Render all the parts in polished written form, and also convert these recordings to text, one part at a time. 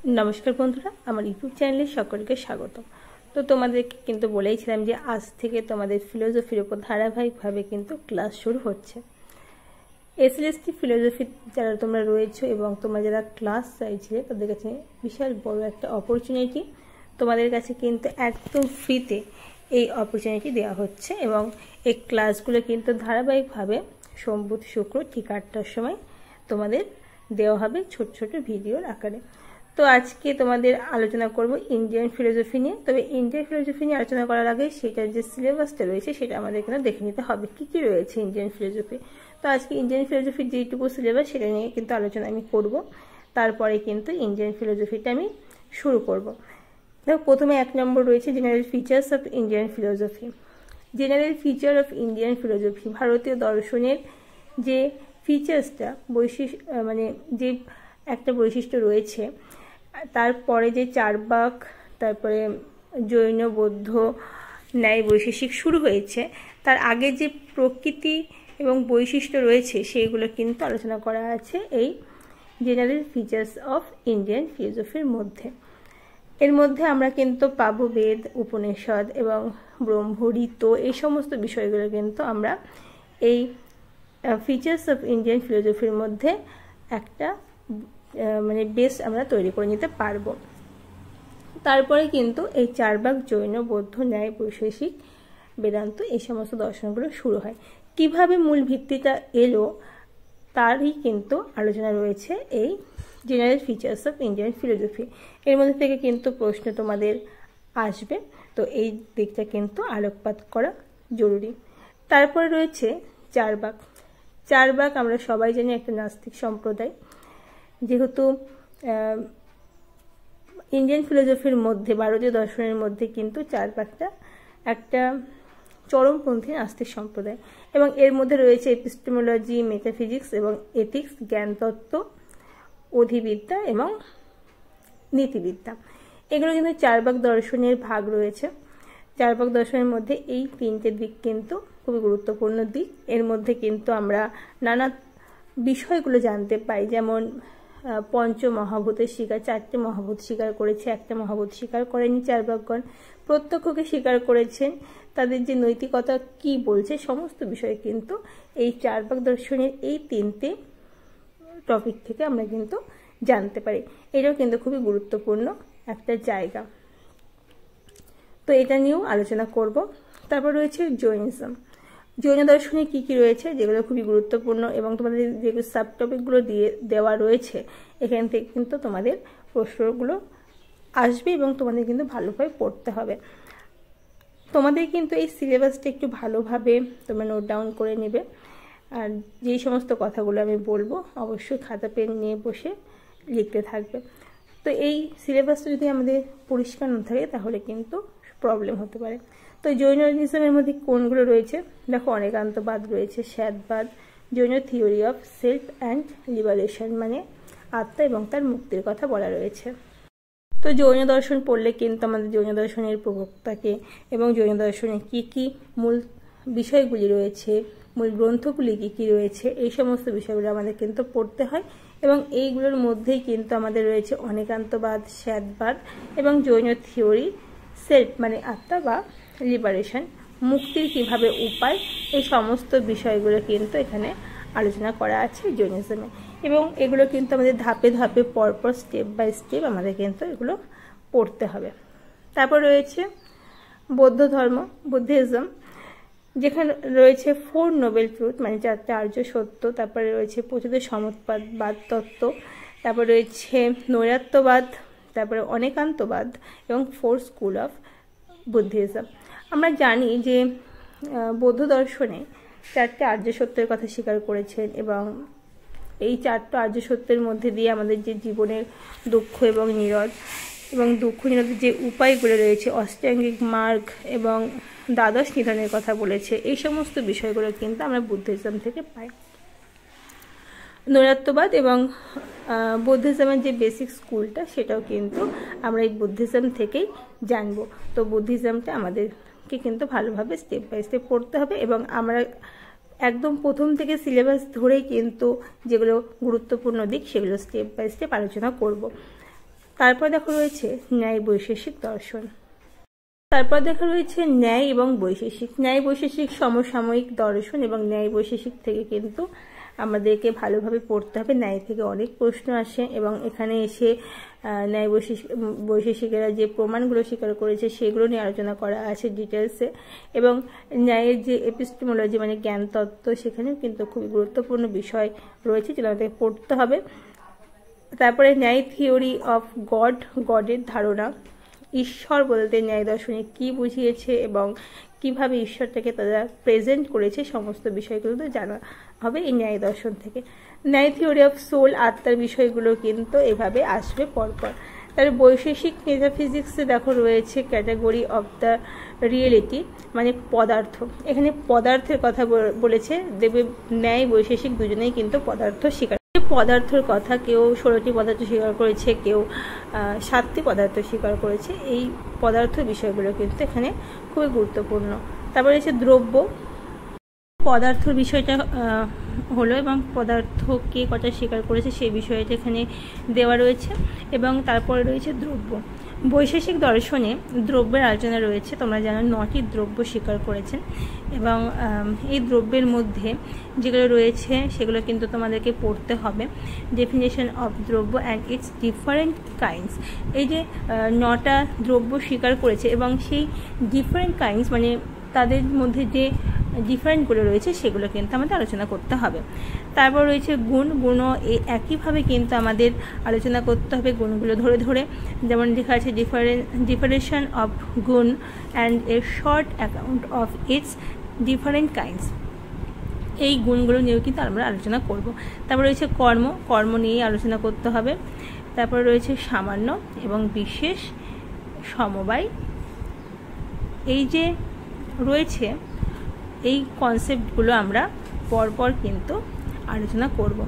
नमस्कार बंधुरा आमार यूट्यूब चैनेले सकलके स्वागत। तो तुम्हादेरके किन्तु बोलेइछिलाम जे आज थेके तोमादेर फिलोजफिर उपर धाराबाहिकभावे किन्तु क्लास शुरू होच्छे। एसएलएसटी फिलोजफि जारा तोमरा रयेछो एबं तोमरा जारा क्लास चाइছিলে तादेर काछे विशाल बड़ो एकटा अपरचुनिटी तोमादेर काछे किन्तु एकदम फ्रीते এই अपरचुनिटी देওয়া হচ্ছে এবং এই ক্লাসগুলো কিন্তু ধারাবাহিকভাবে সোম বুধ শুক্র ঠিক ৮টার সময় তোমাদের দেওয়া হবে ছোট ছোট ভিডিওর আকারে। তো আজকে তোমাদের আলোচনা করব ইন্ডিয়ান ফিলোজফি নিয়ে। তবে ইন্ডিয়ান ফিলোজফি নিয়ে আলোচনা করার আগে সেটার যে সিলেবাসটা রয়েছে সেটা আমাদের কিন্তু দেখে নিতে হবে কি কি রয়েছে ইন্ডিয়ান ফিলোজফি। তো আজকে ইন্ডিয়ান ফিলোজফির যেটুকু সিলেবাস সেটা নিয়ে কিন্তু আলোচনা আমি করব, তারপরে কিন্তু ইন্ডিয়ান ফিলোজফিটা আমি শুরু করব। দেখো প্রথমে ১ নম্বর রয়েছে general features of Indian philosophy. General feature of Indian philosophy ভারতীয় দর্শনের যে ফিচার্সটা মানে যে একটা বৈশিষ্ট্য রয়েছে, তারপরে যে চারবাক, তারপরে জৈন বৌদ্ধ ন্যায় বৈশেষিক শুরু হয়েছে, তার আগে যে প্রকৃতি এবং বৈশিষ্ট্য রয়েছে সেইগুলো কিন্তু আলোচনা করা আছে এই জেনারেল ফিচার্স অফ ইন্ডিয়ান ফিলোজফির মধ্যে। এর মধ্যে আমরা কিন্তু পাবো বেদ, উপনিষদ এবং ব্রহ্ম, ঋত, এই সমস্ত বিষয়গুলো কিন্তু আমরা এই ফিচার্স অফ ইন্ডিয়ান ফিলোজফির মধ্যে একটা মানে বেস আমরা তৈরি করে নিতে পারবো। তারপরে কিন্তু এই চারবাক, জৈন, বৌদ্ধ, ন্যায় বৈশেষিক, বেদান্ত এই সমস্ত দর্শনগুলো শুরু হয়। কিভাবে মূল ভিত্তিটা এলো তারই কিন্তু আলোচনা রয়েছে এই general features of Indian philosophy. এর মধ্যে থেকে কিন্তু প্রশ্ন তোমাদের আসবে, তো এই দিকটা কিন্তু আলোকপাত করা জরুরি। তারপরে রয়েছে চারবাক। চারবাক আমরা সবাই জানি একটা নাস্তিক সম্প্রদায়। যেহেতু ইন্ডিয়ান ফিলোজফির মধ্যে, ভারতীয় দর্শনের মধ্যে কিন্তু চারবাকটা একটা চরমপন্থী নাস্তিক সম্প্রদায় এবং এর মধ্যে রয়েছে এপিস্টেমোলজি, মেটাফিজিক্স এবং এথিক্স, জ্ঞানতত্ত্ব, অধিবিদ্যা এবং নীতিবিদ্যা। এগুলো কিন্তু চারবাক দর্শনের ভাগ রয়েছে। চারবাক দর্শনের মধ্যে এই তিনটে দিক কিন্তু খুবই গুরুত্বপূর্ণ দিক। এর মধ্যে কিন্তু আমরা নানা বিষয়গুলো জানতে পাই, যেমন পঞ্চ মহাভূতের স্বীকার, ৪টে মহাভূত স্বীকার করেছে, একটা মহাভূত স্বীকার করেনি চারবাকগণ। প্রত্যক্ষকে স্বীকার করেছেন, তাদের যে নৈতিকতা কি বলছে সমস্ত বিষয় কিন্তু এই চারবাক দর্শনের এই তিনটে টপিক থেকে আমরা কিন্তু জানতে পারি। এটাও কিন্তু খুবই গুরুত্বপূর্ণ একটা জায়গা, তো এটা নিয়েও আলোচনা করব। তারপর রয়েছে জৈনিজম। জৈন দর্শনে কি কি রয়েছে যেগুলো খুবই গুরুত্বপূর্ণ এবং তোমাদের যেগুলো সাব টপিকগুলো দেওয়া রয়েছে এখান থেকে কিন্তু তোমাদের প্রশ্নগুলো আসবে এবং তোমাদের কিন্তু ভালোভাবে পড়তে হবে। তোমাদের কিন্তু এই সিলেবাসটা একটু ভালোভাবে তোমরা নোট ডাউন করে নেবে, আর যেই সমস্ত কথাগুলো আমি বলবো অবশ্যই খাতা পেন নিয়ে বসে লিখতে থাকবে। তো এই সিলেবাসটা যদি আমাদের পরিষ্কার না থাকে তাহলে কিন্তু প্রবলেম হতে পারে। তো জৈনিজমের মধ্যে কোনগুলো রয়েছে দেখো, অনেকান্তবাদ রয়েছে, স্যাদবাদ, Jain theory of self and liberation, মানে আত্মা এবং তার মুক্তির কথা বলা রয়েছে। তো জৈন দর্শন পড়লে কিন্তু আমাদের জৈন দর্শনের প্রবক্তাকে এবং জৈন দর্শনে কি কি মূল বিষয়গুলি রয়েছে, মূল গ্রন্থগুলি কী কী রয়েছে, এই সমস্ত বিষয়গুলো আমাদের কিন্তু পড়তে হয় এবং এইগুলোর মধ্যেই কিন্তু আমাদের রয়েছে অনেকান্তবাদ, স্যাদবাদ এবং জৈন থিওরি সেলফ মানে আত্মা বা লিবারেশন, মুক্তির কিভাবে উপায়, এই সমস্ত বিষয়গুলো কিন্তু এখানে আলোচনা করা আছে জৈনিজমে এবং এগুলো কিন্তু আমাদের ধাপে ধাপে পরপর স্টেপ বাই স্টেপ আমাদের কিন্তু এগুলো পড়তে হবে। তারপর রয়েছে বৌদ্ধ ধর্ম, বুদ্ধিজম, যেখানে রয়েছে 4 নোবেল ট্রুথ মানে 4টে আর্য সত্য। তারপরে রয়েছে প্রচুর সমত্বাদ তত্ত্ব, তারপর রয়েছে নৈরাত্যবাদ, তারপরে অনেকান্তবাদ এবং 4 স্কুল অফ বুদ্ধিজম। আমরা জানি যে বৌদ্ধ দর্শনে 4টে আর্য সত্যের কথা স্বীকার করেছেন এবং এই 4টা আর্য সত্যের মধ্যে দিয়ে আমাদের যে জীবনের দুঃখ এবং নিরোধ এবং দুঃখ নিরোধের যে উপায়গুলো রয়েছে, অষ্টাঙ্গিক মার্গ এবং দ্বাদশ নিধনের কথা বলেছে, এই সমস্ত বিষয়গুলো কিন্তু আমরা বুদ্ধিজম থেকে পাই। নৈরাত্যবাদ এবং বুদ্ধিজমের যে বেসিক স্কুলটা সেটাও কিন্তু আমরা এই বুদ্ধিজম থেকেই জানবো। তো বুদ্ধিজমটা আমাদেরকে কিন্তু ভালোভাবে স্টেপ বাই স্টেপ পড়তে হবে এবং আমরা একদম প্রথম থেকে সিলেবাস ধরেই কিন্তু যেগুলো গুরুত্বপূর্ণ দিক সেগুলো স্টেপ বাই স্টেপ আলোচনা করব। তারপর দেখো রয়েছে ন্যায় বৈশেষিক দর্শন। তারপর দেখা রয়েছে ন্যায় এবং বৈশেষিক। ন্যায় বৈশেষিক সমসাময়িক দর্শন, এবং ন্যায় বৈশেষিক থেকে কিন্তু আমাদেরকে ভালোভাবে পড়তে হবে। ন্যায় থেকে অনেক প্রশ্ন আসে, এবং এখানে এসে ন্যায় বৈশেষিকেরা যে প্রমাণগুলো স্বীকার করেছে সেগুলো নিয়ে আলোচনা করা আছে ডিটেলসে। এবং ন্যায়ের যে এপিস্টেমোলজি মানে জ্ঞান তত্ত্ব, সেখানেও কিন্তু খুবই গুরুত্বপূর্ণ বিষয় রয়েছে যেটা আমাদেরকে পড়তে হবে। তারপরে ন্যায় থিওরি অফ গডের ধারণা, ঈশ্বর বলতে ন্যায় দর্শনে কি বুঝিয়েছে এবং কিভাবে ঈশ্বরটাকে তারা প্রেজেন্ট করেছে, সমস্ত বিষয়গুলো তো জানা হবে এই ন্যায় দর্শন থেকে। ন্যায় থিওরি অফ সোল, আত্মার বিষয়গুলো কিন্তু এভাবে আসবে পরপর। তার বৈশেষিক মেটাফিজিক্সে দেখো রয়েছে ক্যাটাগরি অফ দ্য রিয়েলিটি মানে পদার্থ। এখানে পদার্থের কথা বলেছে, দেবে ন্যায় বৈশেষিক দুজনেই কিন্তু পদার্থ স্বীকার। পদার্থের কথা কেউ 16টি পদার্থ স্বীকার করেছে, কেউ 7টি পদার্থ স্বীকার করেছে। এই পদার্থ বিষয়গুলো কিন্তু এখানে খুবই গুরুত্বপূর্ণ। তারপরে হচ্ছে দ্রব্য, পদার্থ বিষয়টা হলো, এবং পদার্থ কে কটা স্বীকার করেছে সেই বিষয়টা এখানে দেওয়া রয়েছে। এবং তারপরে রয়েছে দ্রব্য। বৈশেষিক দর্শনে দ্রব্যের আলোচনা রয়েছে। তোমরা জানো 9টি দ্রব্য স্বীকার করেছেন, এবং এই দ্রব্যের মধ্যে যেগুলো রয়েছে সেগুলো কিন্তু তোমাদেরকে পড়তে হবে। ডেফিনেশন অফ দ্রব্য অ্যান্ড ইটস ডিফারেন্ট কাইন্ডস। এই যে 9টা দ্রব্য স্বীকার করেছে এবং সেই ডিফারেন্ট কাইন্ডস মানে তাদের মধ্যে যে ডিফারেন্টগুলো রয়েছে সেগুলো কিন্তু আমাদের আলোচনা করতে হবে। তারপর রয়েছে গুণও একইভাবে কিন্তু আমাদের আলোচনা করতে হবে, গুণগুলো ধরে ধরে। যেমন লেখা আছে ডিফারেশন অফ গুণ and a short account of its different kinds. এই গুণগুলো নিয়েও কিন্তু আমরা আলোচনা করব। তারপর রয়েছে কর্ম নিয়ে আলোচনা করতে হবে। তারপর রয়েছে সামান্য এবং বিশেষ, সমবায়। এই যে রয়েছে এই কনসেপ্টগুলো আমরা পরপর কিন্তু আলোচনা করব।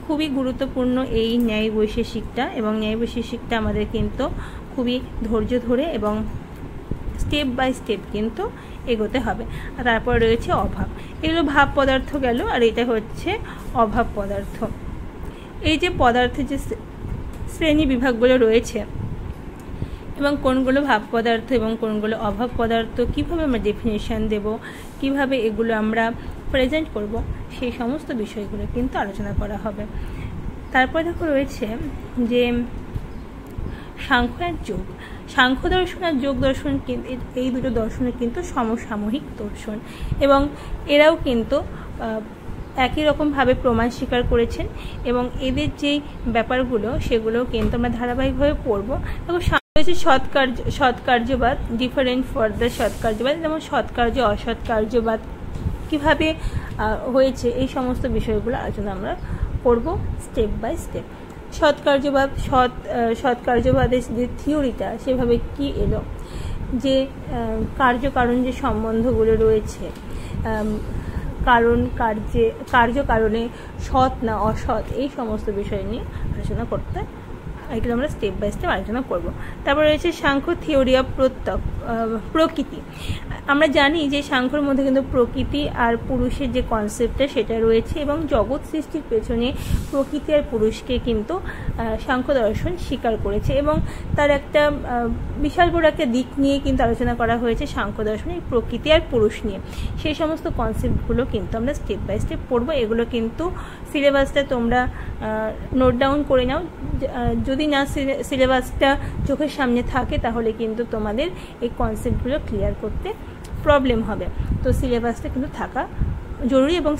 খুবই গুরুত্বপূর্ণ এই ন্যায় বৈশেষিকটা, এবং ন্যায় বৈশেষিকটা আমাদের কিন্তু খুবই ধৈর্য ধরে এবং স্টেপ বাই স্টেপ কিন্তু এগোতে হবে। আর তারপর রয়েছে অভাব। এগুলো ভাব পদার্থ গেল, আর এটা হচ্ছে অভাব পদার্থ। এই যে পদার্থের যে শ্রেণী বিভাগগুলো রয়েছে এবং কোনগুলো ভাব পদার্থ এবং কোনগুলো অভাব পদার্থ, কিভাবে আমরা ডেফিনেশন দেব, কিভাবে এগুলো আমরা প্রেজেন্ট করব, সেই সমস্ত বিষয়গুলো কিন্তু আলোচনা করা হবে। তারপর দেখো রয়েছে যে সাংখ্য আর যোগ। সাংখ্য দর্শন আর যোগ দর্শন এই দুটো দর্শনের কিন্তু সমসাময়িক দর্শন, এবং এরাও কিন্তু একই রকমভাবে প্রমাণ স্বীকার করেছেন, এবং এদের যেই ব্যাপারগুলো সেগুলো কিন্তু আমরা ধারাবাহিকভাবে পড়ব। এবং রয়েছে সৎকার্যবাদ, ডিফারেন্ট ফর দ্য সৎকার্যবাদ, যেমন সৎকার্য অসৎকার্যবাদ কীভাবে হয়েছে, এই সমস্ত বিষয়গুলো আলোচনা আমরা করব স্টেপ বাই স্টেপ। সৎকার্যবাদের যে থিওরিটা সেভাবে কি এলো, যে কার্যকারণ যে সম্বন্ধগুলো রয়েছে, কার্য কারণে সৎ না অসৎ, এই সমস্ত বিষয় নিয়ে আলোচনা করতে এগুলো আমরা স্টেপ বাই স্টেপ আলোচনা করব। তারপর রয়েছে সাংখ্য থিওরি অফ প্রকৃতি। আমরা জানি যে সাংখ্যর মধ্যে কিন্তু প্রকৃতি আর পুরুষের যে কনসেপ্টটা সেটা রয়েছে, এবং জগৎ সৃষ্টির পেছনে প্রকৃতি আর পুরুষকে কিন্তু সাংখ্য দর্শন স্বীকার করেছে, এবং তার একটা বিশাল বড় একটা দিক নিয়ে কিন্তু আলোচনা করা হয়েছে সাংখ্য দর্শনে, প্রকৃতি আর পুরুষ নিয়ে। সেই সমস্ত কনসেপ্টগুলো কিন্তু আমরা স্টেপ বাই স্টেপ পড়বো। এগুলো কিন্তু সিলেবাসটা তোমরা নোট ডাউন করে নাও। যদি না সিলেবাসটা চোখের সামনে থাকে তাহলে কিন্তু তোমাদের এই কনসেপ্টগুলো ক্লিয়ার করতে প্রবলেম হবে। তো সিলেবাসটা কিন্তু থাকা জরুরি, এবং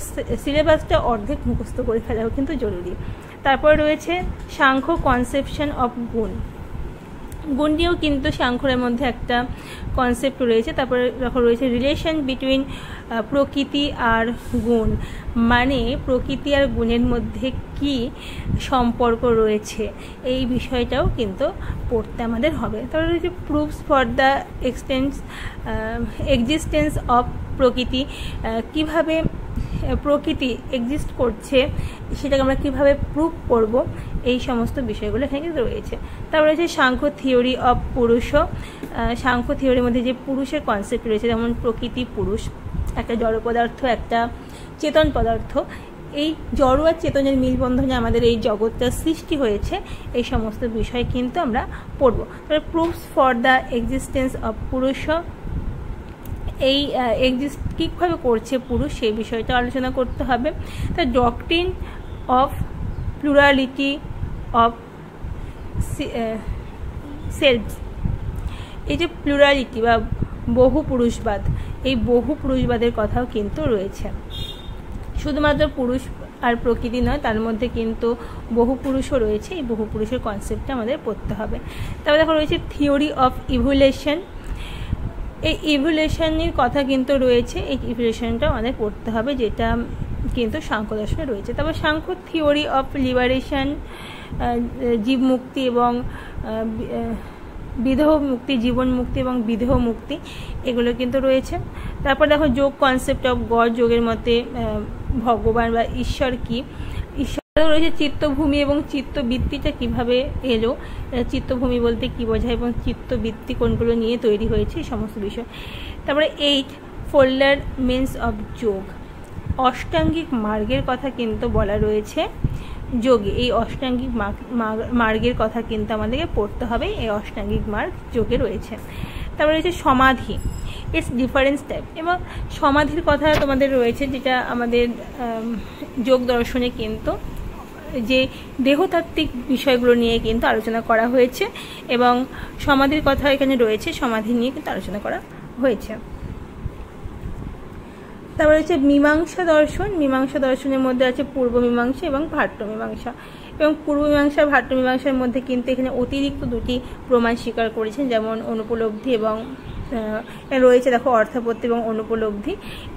সিলেবাসটা অর্ধেক মুখস্থ করে ফেলাও কিন্তু জরুরি। তারপর রয়েছে সাংখ্য কনসেপশন অফ গুণ। গুণ নিয়েও কিন্তু সাংখ্যের মধ্যে একটা কনসেপ্ট রয়েছে। তারপরে রয়েছে রিলেশন বিটুইন প্রকৃতি আর গুণ, মানে প্রকৃতি আর গুণের মধ্যে কি সম্পর্ক রয়েছে, এই বিষয়টাও কিন্তু পড়তে আমাদের হবে। তারপরে রয়েছে proofs for the existence of প্রকৃতি, কিভাবে প্রকৃতি এক্সিস্ট করছে সেটাকে আমরা কিভাবে প্রুভ করব, এই সমস্ত বিষয়গুলো এখানে কিন্তু রয়েছে। তারপরে রয়েছে সাংখ্য থিওরি অফ পুরুষ। সাংখ্য থিওরির মধ্যে যে পুরুষের কনসেপ্ট রয়েছে, যেমন প্রকৃতি পুরুষ, একটা জড় পদার্থ একটা চেতন পদার্থ, এই জড় আর চেতনের মিলবন্ধনে আমাদের এই জগৎটা সৃষ্টি হয়েছে, এই সমস্ত বিষয় কিন্তু আমরা পড়ব। তাহলে proofs for the existence of পুরুষ, এই এক্সিস্ট কীভাবে করছে পুরুষ সেই বিষয়টা আলোচনা করতে হবে। The doctrine of plurality of selves, এই যে প্লুরালিটি বা বহু পুরুষবাদ, এই বহু পুরুষবাদের কথাও কিন্তু রয়েছে। শুধুমাত্র পুরুষ আর প্রকৃতি নয়, তার মধ্যে কিন্তু বহু পুরুষও রয়েছে। এই বহু পুরুষের কনসেপ্টটা আমাদের পড়তে হবে। তারপর দেখো রয়েছে থিওরি অফ ইভলিউশন, এই ইভলিউশনের কথা কিন্তু রয়েছে, এই ইভলিউশনটা আমাদের পড়তে হবে, যেটা কিন্তু সাংখ্য দর্শনে রয়েছে। তারপর সাংখ্য থিওরি অফ লিবারেশন, জীব মুক্তি এবং বিদেহ মুক্তি, জীবন মুক্তি এবং বিদেহ মুক্তি, এগুলো কিন্তু রয়েছে। তারপর দেখো যোগ কনসেপ্ট অফ গড, যোগের মতে ভগবান বা ঈশ্বর কি, ঈশ্বর রয়েছে চিত্তভূমি এবং চিত্তবৃত্তিটা কিভাবে এলো, চিত্তভূমি বলতে কি বোঝায় এবং চিত্তবৃত্তি কোনগুলো নিয়ে তৈরি হয়েছে, এই সমস্ত বিষয়। তারপরে 8 ফোল্ডার মিনস অফ যোগ, অষ্টাঙ্গিক মার্গের কথা কিন্তু বলা রয়েছে যোগে। এই অষ্টাঙ্গিক মার্গের কথা কিন্তু আমাদেরকে পড়তে হবে, এই অষ্টাঙ্গিক মার্গ যোগে রয়েছে। তারপরে রয়েছে সমাধি, ইটস ডিফারেন্স টাইপ, এবং সমাধির কথা তোমাদের রয়েছে, যেটা আমাদের যোগ দর্শনে কিন্তু যে দেহতাত্ত্বিক বিষয়গুলো নিয়ে কিন্তু আলোচনা করা হয়েছে, এবং সমাধির কথা এখানে রয়েছে, সমাধি নিয়ে কিন্তু আলোচনা করা হয়েছে। তারপরে হচ্ছে মীমাংসা দর্শন, মীমাংসা দর্শনের মধ্যে আছে পূর্ব মীমাংসা এবং ভাট্ট মীমাংসা, এবং পূর্ব মীমাংসা ভাট্ট মীমাংসার মধ্যে কিন্তু এখানে অতিরিক্ত দুটি প্রমাণ স্বীকার করেছেন, যেমন অনুপলব্ধি এবং রয়েছে দেখো অর্থাপত্তি এবং অনুপলব্ধি,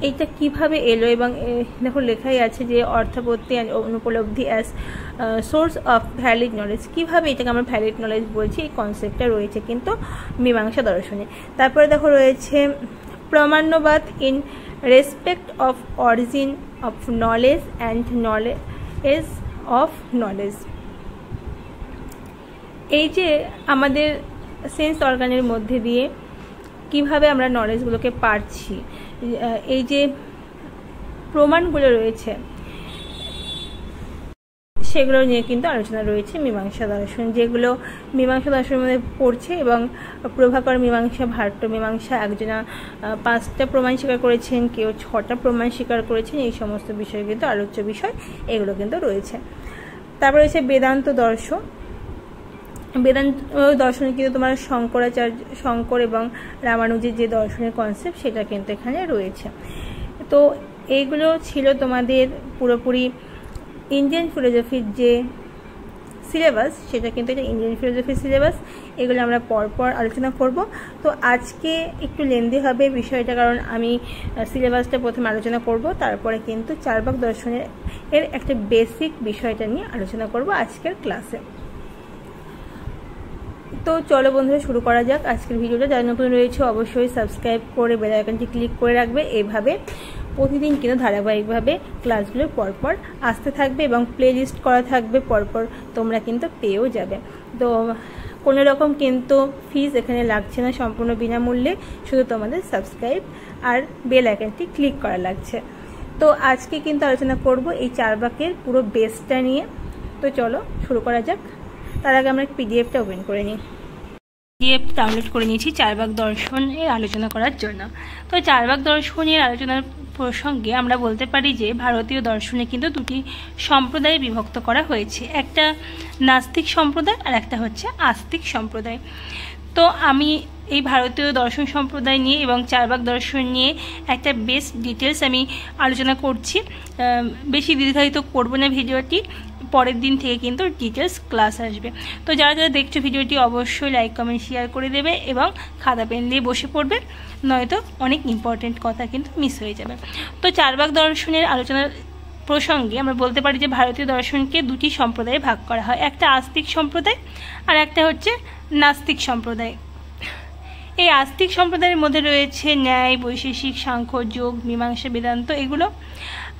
এইটা কিভাবে এলো, এবং দেখো লেখাই আছে যে অর্থাপত্তি অ্যান্ড অনুপলব্ধি as source of valid knowledge, কিভাবে এটাকে আমরা ভ্যালিড নলেজ বলছি, এই কনসেপ্টটা রয়েছে কিন্তু মীমাংসা দর্শনে। তারপরে দেখো রয়েছে প্রামাণ্যবাদ in respect of origin of knowledge and knowledge of knowledge, এই যে আমাদের সেন্স অর্গানের মধ্যে দিয়ে কিভাবে আমরা নলেজগুলোকে পাচ্ছি, এই যে প্রমাণগুলো রয়েছে সেগুলো নিয়ে কিন্তু আলোচনা রয়েছে মীমাংসা দর্শন, যেগুলো মীমাংসা দর্শনের মধ্যে পড়ছে। এবং প্রভাকর মীমাংসা, ভাট্ট মীমাংসা, একজনা 5টা প্রমাণ স্বীকার করেছেন, কেউ 6টা প্রমাণ স্বীকার করেছেন, এই সমস্ত বিষয় কিন্তু আলোচ্য বিষয়, এগুলো কিন্তু রয়েছে। তারপরে রয়েছে বেদান্ত দর্শন, বেদান্ত দর্শনে কিন্তু তোমার শঙ্কর এবং রামানুজের যে দর্শনের কনসেপ্ট সেটা কিন্তু এখানে রয়েছে। তো এইগুলো ছিল তোমাদের পুরোপুরি ইন্ডিয়ান ফিলোসফির যে সিলেবাস, সেটা কিন্তু এটা ইন্ডিয়ান ফিলোসফির সিলেবাস, এগুলো আমরা পরপর আলোচনা করব। তো আজকে একটু লেন্দি হবে বিষয়টা, কারণ আমি সিলেবাসটা প্রথমে আলোচনা করব, তারপরে কিন্তু চার্বাক দর্শনের একটা বেসিক বিষয়টা নিয়ে আলোচনা করব আজকের ক্লাসে। তো চলো বন্ধুরা শুরু করা যাক আজকের ভিডিওটা। যারা নতুন রয়েছে অবশ্যই সাবস্ক্রাইব করে বেল আইকনটি ক্লিক করে রাখবে, এইভাবে প্রতিদিন কিন্তু ধারাবাহিকভাবে ক্লাসগুলো পরপর আসতে থাকবে এবং প্লে লিস্ট করা থাকবে, পরপর তোমরা কিন্তু পেয়েও যাবে। তো কোনো রকম কিন্তু ফিস এখানে লাগছে না, সম্পূর্ণ বিনামূল্যে, শুধু তোমাদের সাবস্ক্রাইব আর বেল আইকনটি ক্লিক করা লাগছে। তো আজকে কিন্তু আলোচনা করব এই চার্বাকের পুরো বেসটা নিয়ে। তো চলো শুরু করা যাক। তার আগে আমরা পিডিএফটা ওপেন করে নিই। পিডিএফ ডাউনলোড করে নিয়েছি চার্বাক দর্শনের আলোচনা করার জন্য। তো চার্বাক দর্শনের আলোচনার প্রসঙ্গে আমরা বলতে পারি যে ভারতীয় দর্শনে কিন্তু দুটি সম্প্রদায়ে বিভক্ত করা হয়েছে, একটা নাস্তিক সম্প্রদায় আর একটা হচ্ছে আস্তিক সম্প্রদায়। তো আমি এই ভারতীয় দর্শন সম্প্রদায় নিয়ে এবং চার্বাক দর্শন নিয়ে একটা বেশ ডিটেলস আমি আলোচনা করছি, বেশি দীর্ঘায়িত করব না ভিডিওটি, পরের দিন থেকে কিন্তু ডিটেলস ক্লাস আসবে। তো যারা যারা দেখছো ভিডিওটি অবশ্যই লাইক কমেন্ট শেয়ার করে দেবে এবং খাতা পেন দিয়ে বসে পড়বে, নয়তো অনেক ইম্পর্টেন্ট কথা কিন্তু মিস হয়ে যাবে। তো চার্বাক দর্শনের আলোচনার প্রসঙ্গে আমরা বলতে পারি যে ভারতীয় দর্শনকে দুটি সম্প্রদায়ে ভাগ করা হয়, একটা আস্তিক সম্প্রদায় আর একটা হচ্ছে নাস্তিক সম্প্রদায়। এই আস্তিক সম্প্রদায়ের মধ্যে রয়েছে ন্যায়, বৈশেষিক, সাংখ্য, যোগ, মীমাংসা, বেদান্ত এগুলো,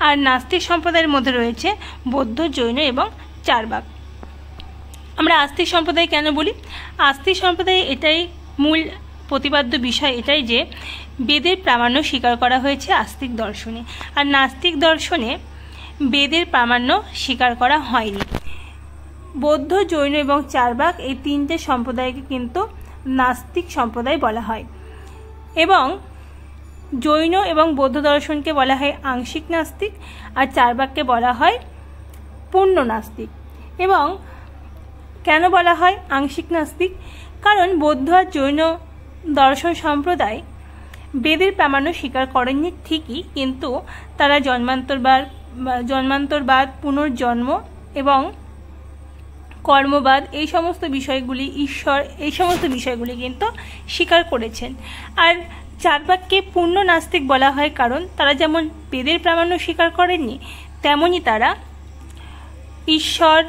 আর নাস্তিক সম্প্রদায়ের মধ্যে রয়েছে বৌদ্ধ, জৈন এবং চার্বাক। আমরা আস্তিক সম্প্রদায় কেন বলি? আস্তিক সম্প্রদায়ে এটাই মূল প্রতিপাদ্য বিষয়, এটাই যে বেদের প্রামাণ্য স্বীকার করা হয়েছে আস্তিক দর্শনে, আর নাস্তিক দর্শনে বেদের প্রামাণ্য স্বীকার করা হয়নি। বৌদ্ধ, জৈন এবং চার্বাক এই তিনটে সম্প্রদায়কে কিন্তু নাস্তিক সম্প্রদায় বলা হয় এবং জৈন এবং বৌদ্ধ দর্শনকে বলা হয় আংশিক নাস্তিক আর চার্বাককে বলা হয় পূর্ণ নাস্তিক। এবং কেন বলা হয় আংশিক নাস্তিক? কারণ বৌদ্ধ আর জৈন দর্শন সম্প্রদায় বেদের প্রামাণ্য স্বীকার করেননি ঠিকই, কিন্তু তারা জন্মান্তরবাদ, পুনর্জন্ম এবং কর্মবাদ এই সমস্ত বিষয়গুলি, ঈশ্বর এই সমস্ত বিষয়গুলি কিন্তু স্বীকার করেছেন। আর চার্বাককে পূর্ণ নাস্তিক বলা হয় কারণ তারা যেমন বেদের প্রামাণ্য স্বীকার করেননি, তেমনই তারা ঈশ্বর,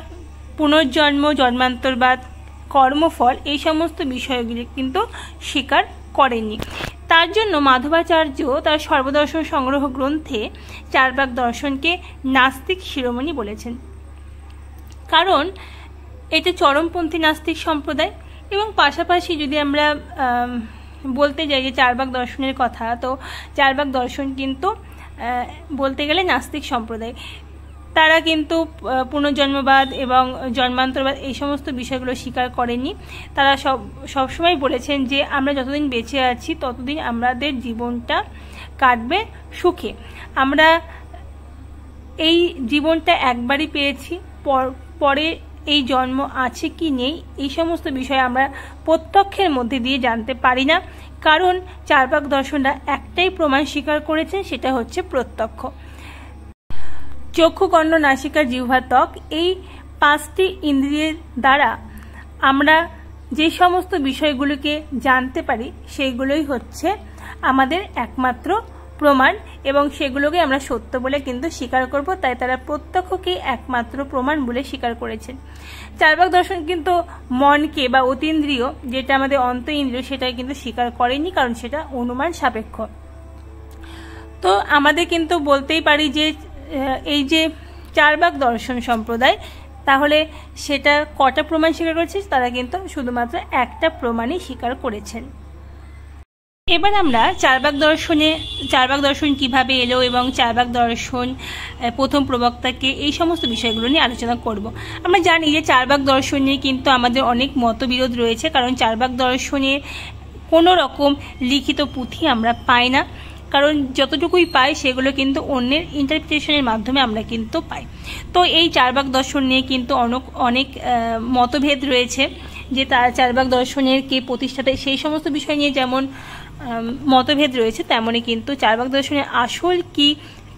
পুনর্জন্ম, জন্মান্তরবাদ, কর্মফল এই সমস্ত বিষয়গুলি কিন্তু স্বীকার করেননি। তার জন্য মাধবাচার্য তার সর্বদর্শন সংগ্রহ গ্রন্থে চার্বাক দর্শনকে নাস্তিক শিরোমণি বলেছেন, কারণ এটা চরমপন্থী নাস্তিক সম্প্রদায়। এবং পাশাপাশি যদি আমরা বলতে যাই যে চার্বাক দর্শনের কথা, তো চার্বাক দর্শন কিন্তু বলতে গেলে নাস্তিক সম্প্রদায়। তারা কিন্তু পুনর্জন্মবাদ এবং জন্মান্তরবাদ এই সমস্ত বিষয়গুলো স্বীকার করেনি। তারা সবসময় বলেছেন যে আমরা যতদিন বেঁচে আছি ততদিন আমাদের জীবনটা কাটবে সুখে। আমরা এই জীবনটা একবারই পেয়েছি, পরে এই জন্ম আছে কি নেই এই সমস্ত বিষয় আমরা প্রত্যক্ষের মধ্যে দিয়ে জানতে পারি না, কারণ চার্বাক দর্শনরা একটাই প্রমাণ স্বীকার করেছেন, সেটা হচ্ছে প্রত্যক্ষ। চক্ষু, কর্ণ, নাসিকা, জিহ্বা, ত্বক এই 5টি ইন্দ্রিয়ের দ্বারা আমরা যে সমস্ত বিষয়গুলোকে জানতে পারি সেইগুলোই হচ্ছে আমাদের একমাত্র প্রমাণ এবং সেগুলোকে আমরা সত্য বলে কিন্তু স্বীকার করব। তাই তারা প্রত্যক্ষকেই একমাত্র প্রমাণ বলে স্বীকার করেছেন। চার্বাক দর্শন কিন্তু মনকে বা অতীন্দ্রিয়, যেটা আমাদের অন্ত ইন্দ্রিয়, সেটা কিন্তু স্বীকার করেনি, কারণ সেটা অনুমান সাপেক্ষ। তো আমাদের কিন্তু বলতেই পারি যে এই যে চার্বাক দর্শন সম্প্রদায়, তাহলে সেটা কটা প্রমাণ স্বীকার করেছে? তারা কিন্তু শুধুমাত্র একটা প্রমাণই স্বীকার করেছেন। এবার আমরা চার্বাক দর্শন কিভাবে এলো এবং চার্বাক দর্শন প্রথম প্রবক্তাকে, এই সমস্ত বিষয়গুলো নিয়ে আলোচনা করব। আমরা জানি যে চার্বাক দর্শন নিয়ে কিন্তু আমাদের অনেক মতবিরোধ রয়েছে, কারণ চার্বাক দর্শনের কোনো রকম লিখিত পুঁথি আমরা পাই না, কারণ যতটুকুই পাই সেগুলো কিন্তু অন্যের ইন্টারপ্রিটেশনের মাধ্যমে আমরা কিন্তু পাই। তো এই চার্বাক দর্শন নিয়ে কিন্তু অনেক মতভেদ রয়েছে, যে তার চার্বাক দর্শনের কে প্রতিষ্ঠাতা, সেই সমস্ত বিষয় নিয়ে যেমন মতভেদ রয়েছে, তেমনই কিন্তু চার্বাক দর্শনের আসল কি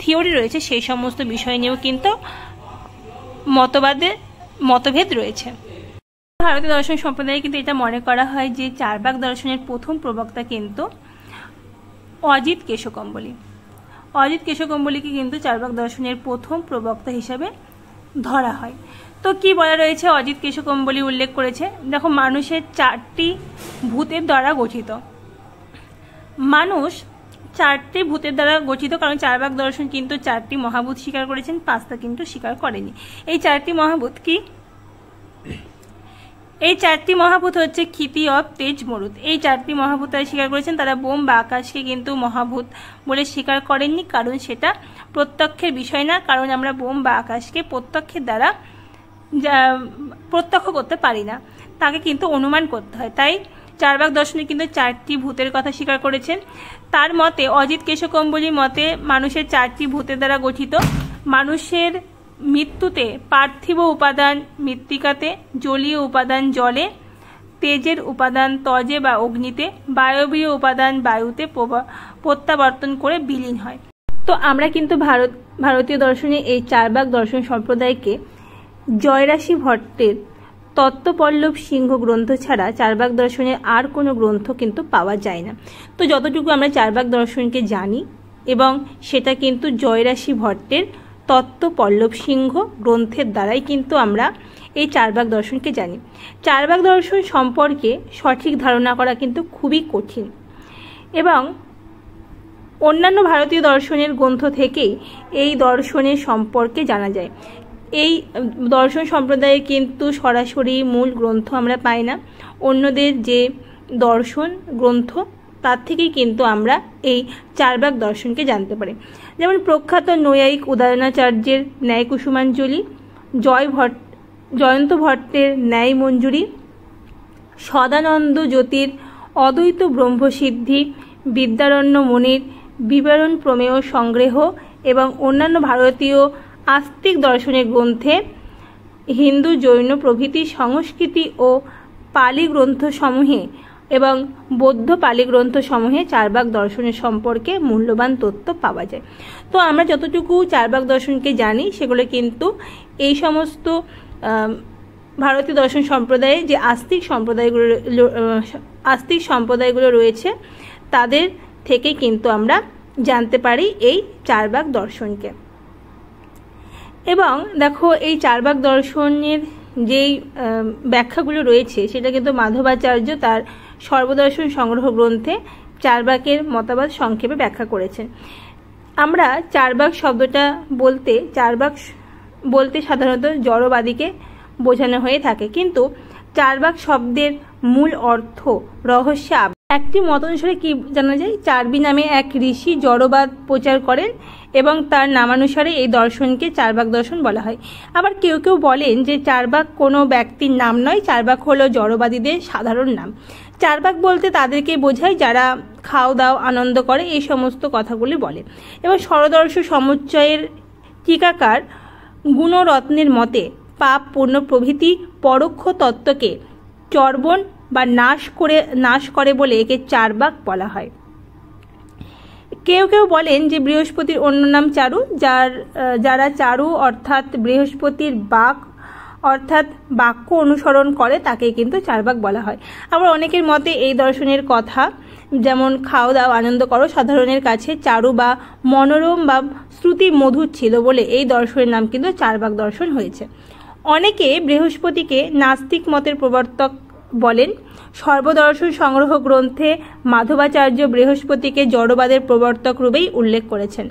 থিওরি রয়েছে সেই সমস্ত বিষয় নিয়েও কিন্তু মতভেদ রয়েছে। ভারতীয় দর্শন সম্প্রদায়ে কিন্তু এটা মনে করা হয় যে চার্বাক দর্শনের প্রথম প্রবক্তা কিন্তু অজিত কেশকম্বলী। অজিত কেশকম্বলীকে কিন্তু চার্বাক দর্শনের প্রথম প্রবক্তা হিসাবে ধরা হয়। তো কি বলা রয়েছে? অজিত কেশকম্বলী উল্লেখ করেছে, দেখো, মানুষের 4টি ভূতের দ্বারা গঠিত। মানুষ 4টি ভূতের দ্বারা গঠিত, কারণ চার্বাক দর্শন কিন্তু 4টি মহাভূত স্বীকার করেছেন, 5টা কিন্তু স্বীকার করেনি। এই 4টি মহাভূত কি? এই 4টি মহাভূত হচ্ছে ক্ষিতি, অপ, তেজ, মরুত। এই 4টি মহাভূত তারা স্বীকার করেছেন। তারা বোম বা আকাশকে কিন্তু মহাভূত বলে স্বীকার করেননি, কারণ সেটা প্রত্যক্ষের বিষয় না, কারণ আমরা বোম বা আকাশকে প্রত্যক্ষের দ্বারা প্রত্যক্ষ করতে পারি না, তাকে কিন্তু অনুমান করতে হয়। তাই চার্বাক দর্শনে কিন্তু 4টি ভূতের কথা স্বীকার করেছেন। তার মতে, অজিত কেশকম্বলীর মতে, মানুষের 4টি ভূতের দ্বারা গঠিত। মানুষের মৃত্যুতে পার্থিব উপাদান মৃত্তিকাতে, জলীয় উপাদান জলে, তেজের উপাদান তজে বা অগ্নিতে, বায়বীয় উপাদান বায়ুতে প্রত্যাবর্তন করে বিলীন হয়। তো আমরা কিন্তু ভারতীয় দর্শনে এই চার্বাক দর্শন সম্প্রদায়কে জয়রাশি ভট্টের তত্ত্বপল্লব সিংহ গ্রন্থ ছাড়া চার্বাক দর্শনের আর কোনো গ্রন্থ কিন্তু পাওয়া যায় না। তো যতটুকু আমরা চার্বাক দর্শনকে জানি, এবং সেটা কিন্তু জয়রাশি ভট্টের তত্ত্বপল্লব সিংহ গ্রন্থের দ্বারাই কিন্তু আমরা এই চার্বাক দর্শনকে জানি। চার্বাক দর্শন সম্পর্কে সঠিক ধারণা করা কিন্তু খুবই কঠিন, এবং অন্যান্য ভারতীয় দর্শনের গ্রন্থ থেকেই এই দর্শনের সম্পর্কে জানা যায়। এই দর্শন সম্প্রদায়ে কিন্তু সরাসরি মূল গ্রন্থ আমরা পাই না। অন্যদের যে দর্শন গ্রন্থ তার থেকেই কিন্তু আমরা এই চারবাক দর্শনকে জানতে পারি। যেমন প্রখ্যাত নৈয়ায়িক উদয়নাচার্যের ন্যায় কুসুমাঞ্জলি, জয়ন্ত ভট্টের ন্যায় মঞ্জুরি, সদানন্দ জ্যোতির অদ্বৈত ব্রহ্মসিদ্ধি, বিদ্যারণ্য মুনির বিবরণ প্রমেয় সংগ্রহ এবং অন্যান্য ভারতীয় আস্তিক দর্শনের গ্রন্থে, হিন্দু জৈন প্রভৃতি সংস্কৃতি ও পালি গ্রন্থসমূহে এবং বৌদ্ধ পালি গ্রন্থসমূহে চারবাক দর্শনের সম্পর্কে মূল্যবান তথ্য পাওয়া যায়। তো আমরা যতটুকু চারবাক দর্শনকে জানি সেগুলো কিন্তু এই সমস্ত ভারতীয় দর্শন সম্প্রদায়ে যে আস্তিক সম্প্রদায়গুলো রয়েছে তাদের থেকে কিন্তু আমরা জানতে পারি এই চারবাক দর্শনকে। এবং দেখো এই চারবাক দর্শনের যেই ব্যাখ্যাগুলো রয়েছে সেটা কিন্তু মাধবাচার্য তার সর্বদর্শন সংগ্রহ গ্রন্থে চারবাকের মতবাদ সংক্ষেপে ব্যাখ্যা করেছেন। আমরা চারবাক শব্দটা চারবাক বলতে সাধারণত জড়বাদীকে বোঝানো হয়ে থাকে, কিন্তু চারবাক শব্দের মূল অর্থ রহস্য। একটি মত অনুসারে কি জানা যায়, চারবি নামে এক ঋষি জড়বাদ প্রচার করেন এবং তার নামানুসারে এই দর্শনকে চারবাক দর্শন বলা হয়। আবার কেউ কেউ বলেন যে চারবাক কোনো ব্যক্তির নাম নয়, চারবাক হলো জড়বাদীদের সাধারণ নাম। চারবাক বলতে তাদেরকে বোঝায় যারা খাও দাও আনন্দ করে, এই সমস্ত কথাগুলি বলে। এবং সরদর্শ সমুচ্চয়ের টিকাকার গুণরত্নের মতে পাপ পুণ্য প্রভৃতি পরোক্ষ তত্ত্বকে চর্বণ বা নাশ করে বলে একে চারবাক বলা হয়। কেউ কেউ বলেন যে বৃহস্পতির অন্য নাম চারু, যারা চারু অর্থাৎ বৃহস্পতির বাক অর্থাৎ বাক্য অনুসরণ করে তাকে কিন্তু চারবাক বলা হয়। আবার অনেকের মতে এই দর্শনের কথা যেমন খাও দাও আনন্দ করো সাধারণের কাছে চারু বা মনোরম বা শ্রুতি মধুর ছিল বলে এই দর্শনের নাম কিন্তু চারবাক দর্শন হয়েছে। অনেকে বৃহস্পতিকে নাস্তিক মতের প্রবর্তক বলেন। সর্বদর্শন সংগ্রহ গ্রন্থে মাধবাচার্য বৃহস্পতিকে জড়বাদের প্রবর্তক রূপেই উল্লেখ করেছেন।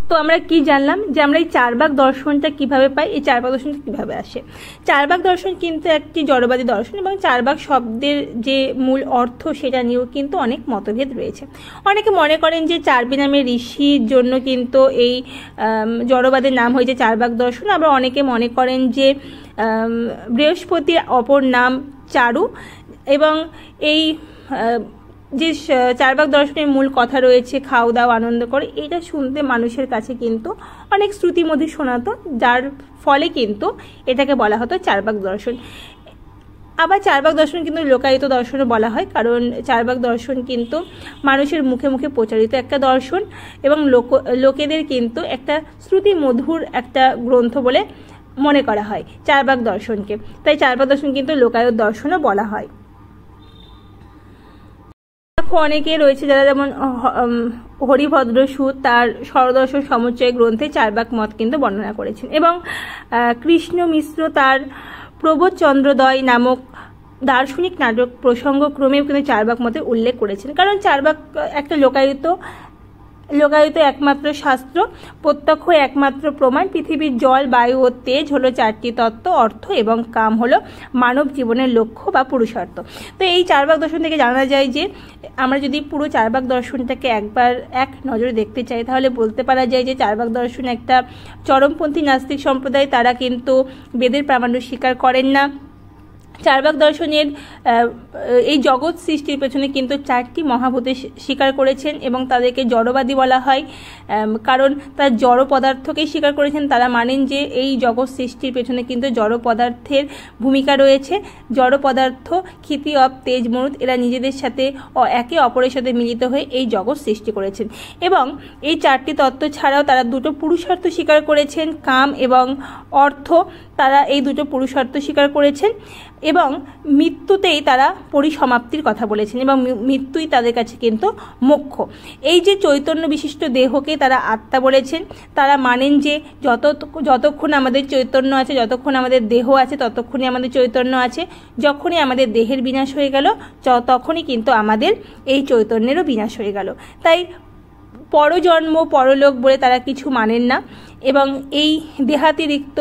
তো আমরা কি জানলাম যে আমরা এই চারবাক দর্শনটা কিভাবে পাই, এই চারবাক দর্শনটা কিভাবে আসে। চারবাক দর্শন কিন্তু একটি জড়বাদী দর্শন এবং চারবাক শব্দের যে মূল অর্থ সেটা নিয়েও কিন্তু অনেক মতভেদ রয়েছে। অনেকে মনে করেন যে চারবি নামের ঋষির জন্য কিন্তু এই জড়বাদের নাম হয়েছে চারবাক দর্শন। আবার অনেকে মনে করেন যে বৃহস্পতির অপর নাম চারু এবং এই যে চারবাক দর্শনের মূল কথা রয়েছে খাও দাও আনন্দ করে, এটা শুনতে মানুষের কাছে কিন্তু অনেক শ্রুতিমধুর শোনাতো, যার ফলে কিন্তু এটাকে বলা হতো চারবাক দর্শন। আবার চারবাক দর্শন কিন্তু লোকায়িত দর্শনও বলা হয়, কারণ চারবাক দর্শন কিন্তু মানুষের মুখে মুখে প্রচারিত একটা দর্শন এবং লোকেদের কিন্তু একটা শ্রুতিমধুর একটা গ্রন্থ বলে মনে করা হয় চারবাক দর্শনকে। তাই চারবাক দর্শন কিন্তু লোকায়ত দর্শনও বলা হয়। অনেকে রয়েছে যারা যেমন হরিভদ্র সুত তার সরদর্শন সমুচ্চয় গ্রন্থে চারবাক মত কিন্তু বর্ণনা করেছেন এবং কৃষ্ণ মিশ্র তার প্রবোধচন্দ্রোদয় নামক দার্শনিক নাটক প্রসঙ্গক্রমেও কিন্তু চারবাক মতে উল্লেখ করেছেন। কারণ চারবাক একটা লোকায়িত একমাত্র শাস্ত্র, প্রত্যক্ষ একমাত্র প্রমাণ। পৃথিবীর জল বায়ু ও তেজ হলো চারটি তত্ত্ব, অর্থ এবং কাম হলো মানব জীবনের লক্ষ্য বা পুরুষার্থ। তো এই চারবাক দর্শন থেকে জানা যায় যে আমরা যদি পুরো চারবাক দর্শনটাকে একবার এক নজরে দেখতে চাই তাহলে বলতে পারা যায় যে চারবাক দর্শন একটা চরমপন্থী নাস্তিক সম্প্রদায়, তারা কিন্তু বেদের প্রামাণ্য স্বীকার করেন না। চারবাক দর্শনের এই জগৎ সৃষ্টির পেছনে কিন্তু চারটি মহাভূতে স্বীকার করেছেন এবং তাদেরকে জড়বাদী বলা হয়, কারণ তারা জড় পদার্থকেই স্বীকার করেছেন। তারা মানেন যে এই জগৎ সৃষ্টির পেছনে কিন্তু জড় পদার্থের ভূমিকা রয়েছে। জড় পদার্থ ক্ষিতি অপ তেজ মরুত এরা নিজেদের সাথে একে অপরের সাথে মিলিত হয়ে এই জগৎ সৃষ্টি করেছেন এবং এই চারটি তত্ত্ব ছাড়াও তারা দুটো পুরুষার্থ স্বীকার করেছেন, কাম এবং অর্থ। তারা এই দুটো পুরুষার্থ স্বীকার করেছেন এবং মৃত্যুতেই তারা পরিসমাপ্তির কথা বলেছেন এবং মৃত্যুই তাদের কাছে কিন্তু মোক্ষ। এই যে চৈতন্য বিশিষ্ট দেহকে তারা আত্মা বলেছেন। তারা মানেন যে যতক্ষণ আমাদের চৈতন্য আছে, যতক্ষণ আমাদের দেহ আছে, ততক্ষণই আমাদের চৈতন্য আছে। যখনই আমাদের দেহের বিনাশ হয়ে গেল তখনই কিন্তু আমাদের এই চৈতন্যেরও বিনাশ হয়ে গেল। তাই পরজন্ম পরলোক বলে তারা কিছু মানেন না এবং এই দেহাতিরিক্ত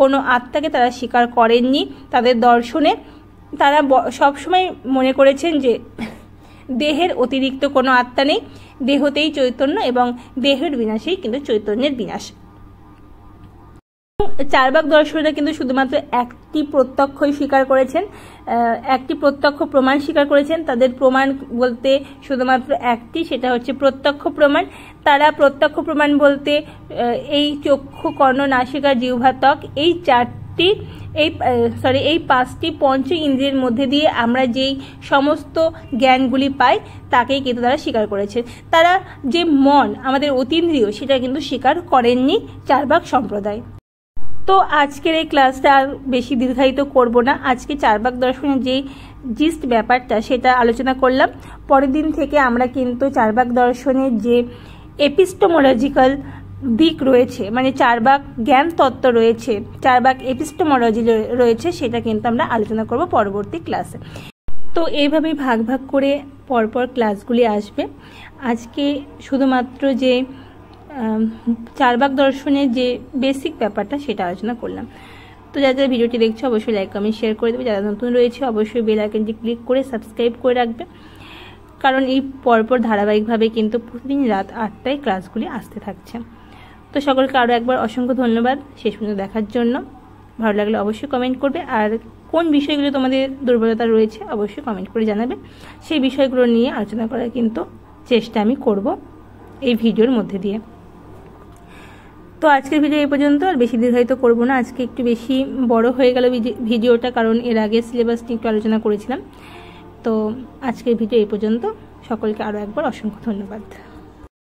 কোনো আত্মাকে তারা স্বীকার করেননি। তাদের দর্শনে তারা সবসময় মনে করেছেন যে দেহের অতিরিক্ত কোনো আত্মা নেই, দেহতেই চৈতন্য এবং দেহের বিনাশেই কিন্তু চৈতন্যের বিনাশ। চার্বাক দর্শনেরা কিন্তু শুধুমাত্র একটি প্রত্যক্ষই স্বীকার করেছেন, একটি প্রত্যক্ষ প্রমাণ স্বীকার করেছেন। তাদের প্রমাণ বলতে শুধুমাত্র একটি, সেটা হচ্ছে প্রত্যক্ষ প্রমাণ। তারা প্রত্যক্ষ প্রমাণ বলতে এই চক্ষু, কর্ণ, নাসিকা, জিহ্বা, ত্বক এই পাঁচটি পঞ্চ ইন্দ্রিয়ের মধ্যে দিয়ে আমরা যেই সমস্ত জ্ঞানগুলি পাই তাকেই কিন্তু তারা স্বীকার করেছে। তারা যে মন আমাদের অতীন্দ্রিয় সেটা কিন্তু স্বীকার করেননি চার্বাক সম্প্রদায়। তো আজকের এই ক্লাসটা আর বেশি দীর্ঘায়িত করব না। আজকে চার্বাক দর্শনের যে জিস্ট ব্যাপারটা সেটা আলোচনা করলাম। পরের দিন থেকে আমরা কিন্তু চার্বাক দর্শনের যে এপিস্টোমোলজিক্যাল দিক রয়েছে, মানে চার্বাক জ্ঞান তত্ত্ব রয়েছে, চার্বাক এপিস্টোমোলজি রয়েছে, সেটা কিন্তু আমরা আলোচনা করব পরবর্তী ক্লাসে। তো এইভাবেই ভাগ ভাগ করে পরপর ক্লাসগুলি আসবে। আজকে শুধুমাত্র যে চার্বাক দর্শনের যে বেসিক ব্যাপারটা সেটা আলোচনা করলাম। তো যারা যারা ভিডিওটি দেখছো অবশ্যই লাইক, কমেন্ট, শেয়ার করে দেবে। যারা নতুন রয়েছে অবশ্যই বেল আইকনটি ক্লিক করে সাবস্ক্রাইব করে রাখবে, কারণ এই পরপর ধারাবাহিকভাবে কিন্তু প্রতিদিন রাত 8টায় ক্লাসগুলি আসতে থাকছে। তো সকলকে আরও একবার অসংখ্য ধন্যবাদ শেষ পর্যন্ত দেখার জন্য। ভালো লাগলে অবশ্যই কমেন্ট করবে, আর কোন বিষয়গুলো তোমাদের দুর্বলতা রয়েছে অবশ্যই কমেন্ট করে জানাবে। সেই বিষয়গুলো নিয়ে আলোচনা করার কিন্তু চেষ্টা আমি করব এই ভিডিওর মধ্যে দিয়ে। তো আজকের ভিডিও এই পর্যন্ত, আর বেশি দীর্ঘায়িত করব না। আজকে একটু বেশি বড় হয়ে গেল ভিডিওটা, কারণ এর আগে সিলেবাস নিয়ে একটু আলোচনা করেছিলাম। তো আজকের ভিডিও এই পর্যন্ত, সকলকে আরও একবার অসংখ্য ধন্যবাদ।